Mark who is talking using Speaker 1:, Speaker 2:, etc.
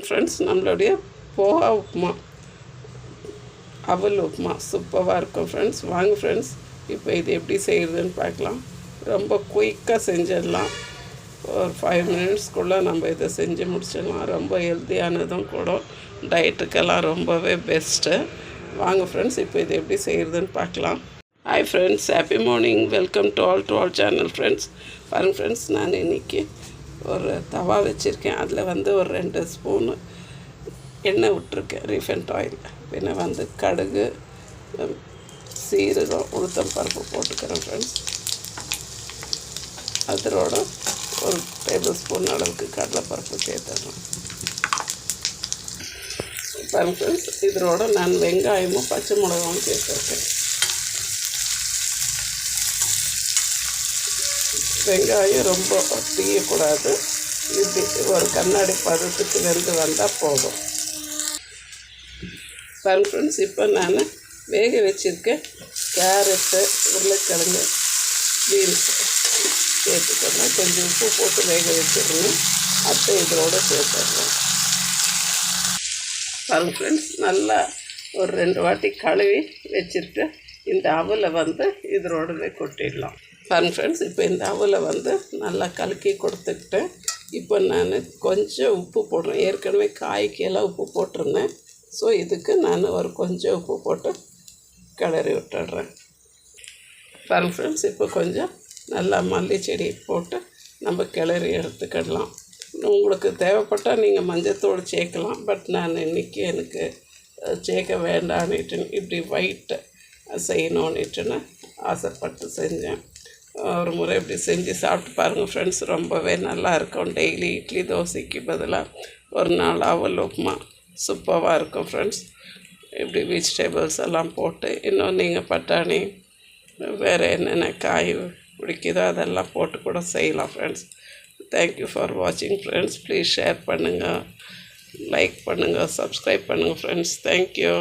Speaker 1: Friends, நம்மளுடைய போஹா உப்புமா, அவல் உப்புமா சூப்பராக இருக்கும் ஃப்ரெண்ட்ஸ். வாங்க ஃப்ரெண்ட்ஸ், இப்போ இது எப்படி செய்கிறதுன்னு பார்க்கலாம். ரொம்ப குயிக்காக செஞ்சிடலாம். ஒரு 5 மினிட்ஸ்க்குள்ளே நம்ம இதை செஞ்சு முடிச்சிடலாம். ரொம்ப ஹெல்த்தியானதும் கூட, டயட்டுக்கெல்லாம் ரொம்பவே பெஸ்ட்டு. வாங்க ஃப்ரெண்ட்ஸ், இப்போ இது எப்படி செய்கிறதுன்னு பார்க்கலாம். Hi friends, happy morning. Welcome to all channel friends. பாருங்கள் ஃப்ரெண்ட்ஸ், நான் இன்றைக்கி ஒரு தவா வச்சுருக்கேன். அதில் ஒரு 2 ஸ்பூனு எண்ணெய் விட்டுருக்கேன், ரீஃபைண்ட் ஆயில். பின்ன கடுகு, சீரகம், உளுத்தம் பருப்பு போட்டுக்கிறேன் ஃப்ரெண்ட்ஸ். அதோட ஒரு டேபிள் ஸ்பூன் அளவுக்கு கடலைப்பருப்பு சேர்த்துடுறேன். பாருங்கள் ஃப்ரெண்ட்ஸ், இதோட நான் வெங்காயமும் பச்சை மிளகாவும் சேர்த்துருக்கேன். வெங்காயம் ரொம்ப தீயக்கூடாது. இப்படி ஒரு கண்ணாடி பதத்துக்கு வெந்து வந்தால் போதும். பாருங்க ஃப்ரெண்ட்ஸ், இப்போ நான் வேக வச்சுருக்கேன் கேரட்டு, உருளைக்கிழங்கு, பீன்ஸ் சேர்த்துக்கணும். கொஞ்சம் உப்பு போட்டு வேக வச்சிடணும். அத்தை இதோடு சேர்த்துடணும். பாருங்க ஃப்ரெண்ட்ஸ், நல்லா ஒரு 2 வாட்டி கழுவி வச்சுட்டு இந்த அவலை இதோடவே கொட்டிடலாம். பாருங்க ஃப்ரெண்ட்ஸ், இப்போ இந்த அவலை நல்லா கலக்கி கொடுத்துக்கிட்டேன். இப்போ நான் கொஞ்சம் உப்பு போடுறேன். ஏற்கனவே காய்க்கெல்லாம் உப்பு போட்டிருந்தேன். ஸோ இதுக்கு நான் ஒரு கொஞ்சம் உப்பு போட்டு கிளறி விட்டுடுறேன். பாருங்க ஃப்ரெண்ட்ஸ், இப்போ கொஞ்சம் நல்லா மல்லி செடி போட்டு நம்ம கிளறி எடுத்துக்கிடலாம். உங்களுக்கு தேவைப்பட்டால் நீங்கள் மஞ்சத்தூள் சேர்க்கலாம். பட் நான் இன்றைக்கி எனக்கு சேர்க்க வேண்டான்னுட்டு இப்படி ஒயிட்டு செய்யணுன்னுட்டுன்னு ஆசைப்பட்டு செஞ்சேன். ஒரு முறை இப்படி செஞ்சு சாப்பிட்டு பாருங்கள் ஃப்ரெண்ட்ஸ், ரொம்பவே நல்லா இருக்கும். டெய்லி இட்லி தோசைக்கு பதிலாக ஒரு நாள் அவல் உப்புமா சூப்பராக இருக்கும் ஃப்ரெண்ட்ஸ். இப்படி வெஜிடபிள்ஸ் எல்லாம் போட்டு, இன்னும் நீங்கள் பட்டாணி, வேறு என்னென்ன காய் பிடிக்குதோ அதெல்லாம் போட்டு கூட செய்யலாம் ஃப்ரெண்ட்ஸ். தேங்க்யூ ஃபார் வாட்சிங் ஃப்ரெண்ட்ஸ். ப்ளீஸ் ஷேர் பண்ணுங்கள், லைக் பண்ணுங்கள், சப்ஸ்கிரைப் பண்ணுங்கள் ஃப்ரெண்ட்ஸ். தேங்க்யூ.